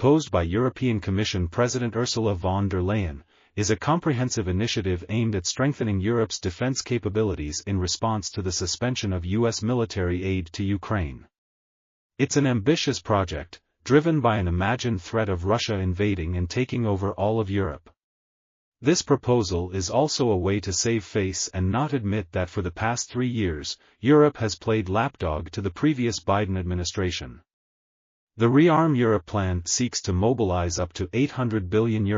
proposed by European Commission President Ursula von der Leyen, is a comprehensive initiative aimed at strengthening Europe's defense capabilities in response to the suspension of U.S. military aid to Ukraine. It's an ambitious project, driven by an imagined threat of Russia invading and taking over all of Europe. This proposal is also a way to save face and not admit that for the past 3 years, Europe has played lapdog to the previous Biden administration. The ReArm Europe Plan seeks to mobilize up to €800 billion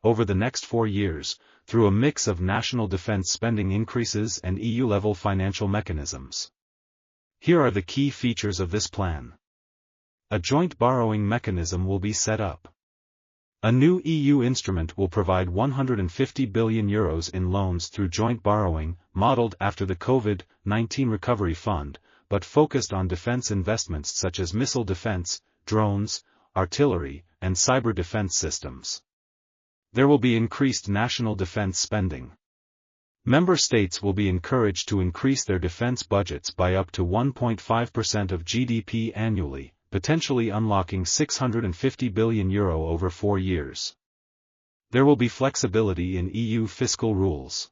over the next 4 years, through a mix of national defense spending increases and EU-level financial mechanisms. Here are the key features of this plan. A joint borrowing mechanism will be set up. A new EU instrument will provide €150 billion in loans through joint borrowing, modeled after the COVID-19 Recovery Fund, but focused on defense investments such as missile defense, drones, artillery, and cyber defense systems. There will be increased national defense spending. Member states will be encouraged to increase their defense budgets by up to 1.5% of GDP annually, potentially unlocking €650 billion over 4 years. There will be flexibility in EU fiscal rules.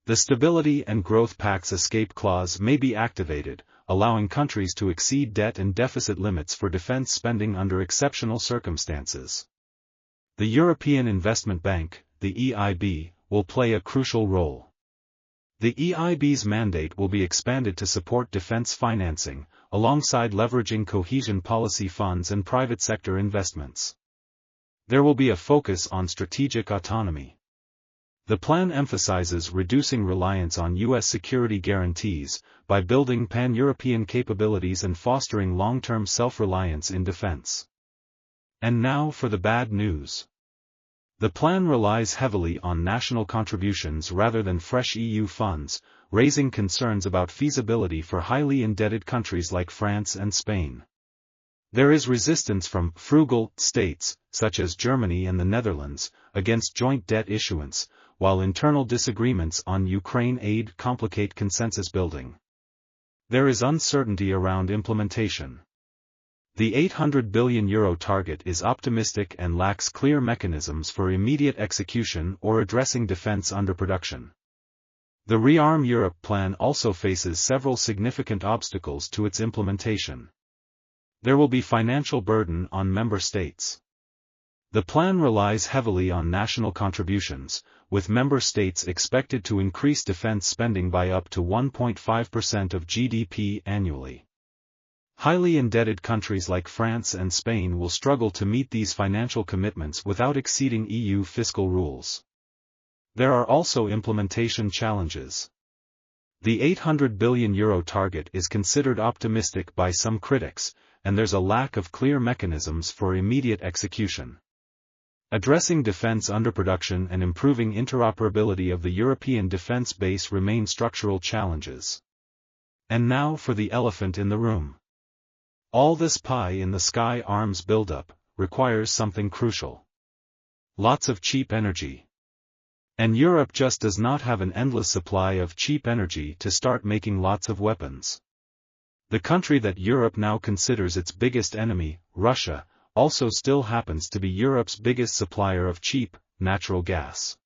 The Stability and Growth Pact's escape clause may be activated, allowing countries to exceed debt and deficit limits for defense spending under exceptional circumstances. The European Investment Bank, the EIB, will play a crucial role. The EIB's mandate will be expanded to support defense financing, alongside leveraging cohesion policy funds and private sector investments. There will be a focus on strategic autonomy. The plan emphasizes reducing reliance on U.S. security guarantees, by building pan-European capabilities and fostering long-term self-reliance in defense. And now for the bad news. The plan relies heavily on national contributions rather than fresh EU funds, raising concerns about feasibility for highly indebted countries like France and Spain. There is resistance from frugal states, such as Germany and the Netherlands, against joint debt issuance, while internal disagreements on Ukraine aid complicate consensus building. There is uncertainty around implementation. The €800 billion target is optimistic and lacks clear mechanisms for immediate execution or addressing defense underproduction. The ReArm Europe Plan also faces several significant obstacles to its implementation. There will be financial burden on member states. The plan relies heavily on national contributions, with member states expected to increase defense spending by up to 1.5% of GDP annually. Highly indebted countries like France and Spain will struggle to meet these financial commitments without exceeding EU fiscal rules. There are also implementation challenges. The €800 billion target is considered optimistic by some critics, and there's a lack of clear mechanisms for immediate execution. Addressing defense underproduction and improving interoperability of the European defense base remain structural challenges. And now for the elephant in the room. All this pie-in-the-sky arms buildup requires something crucial. Lots of cheap energy. And Europe just does not have an endless supply of cheap energy to start making lots of weapons. The country that Europe now considers its biggest enemy, Russia, also still happens to be Europe's biggest supplier of cheap, natural gas.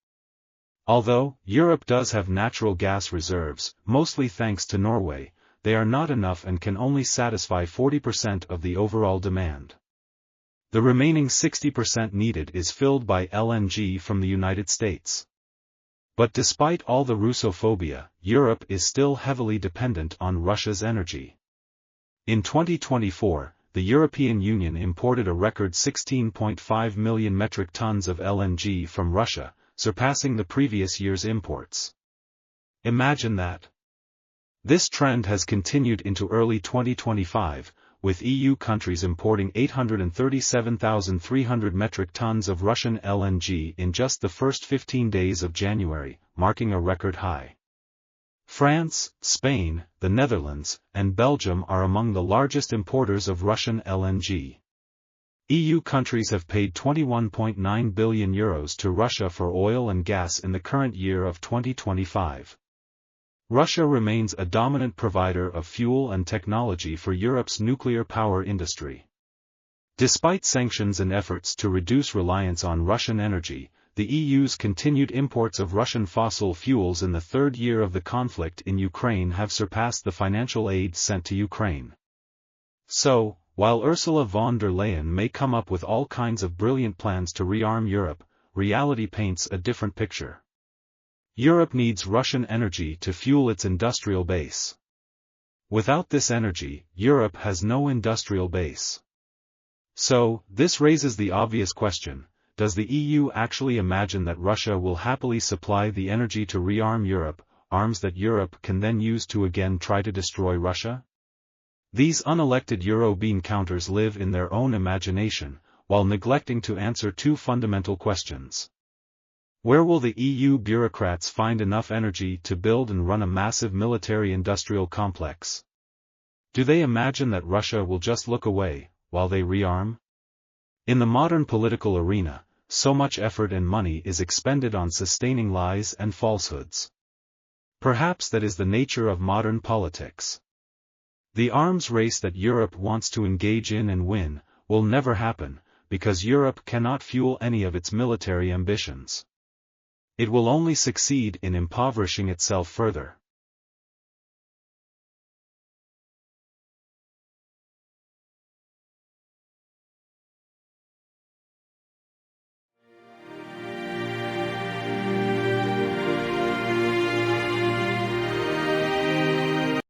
Although Europe does have natural gas reserves, mostly thanks to Norway, they are not enough and can only satisfy 40% of the overall demand. The remaining 60% needed is filled by LNG from the United States. But despite all the Russophobia, Europe is still heavily dependent on Russia's energy. In 2024, the European Union imported a record 16.5 million metric tons of LNG from Russia, surpassing the previous year's imports. Imagine that. This trend has continued into early 2025, with EU countries importing 837,300 metric tons of Russian LNG in just the first 15 days of January, marking a record high. France, Spain, the Netherlands, and Belgium are among the largest importers of Russian LNG. EU countries have paid €21.9 billion to Russia for oil and gas in the current year of 2025. Russia remains a dominant provider of fuel and technology for Europe's nuclear power industry. Despite sanctions and efforts to reduce reliance on Russian energy, the EU's continued imports of Russian fossil fuels in the third year of the conflict in Ukraine have surpassed the financial aid sent to Ukraine. So, while Ursula von der Leyen may come up with all kinds of brilliant plans to rearm Europe, reality paints a different picture. Europe needs Russian energy to fuel its industrial base. Without this energy, Europe has no industrial base. So, this raises the obvious question: does the EU actually imagine that Russia will happily supply the energy to rearm Europe, arms that Europe can then use to again try to destroy Russia? These unelected Euro-bean counters live in their own imagination, while neglecting to answer two fundamental questions. Where will the EU bureaucrats find enough energy to build and run a massive military-industrial complex? Do they imagine that Russia will just look away while they rearm? In the modern political arena, so much effort and money is expended on sustaining lies and falsehoods. Perhaps that is the nature of modern politics. The arms race that Europe wants to engage in and win will never happen, because Europe cannot fuel any of its military ambitions. It will only succeed in impoverishing itself further.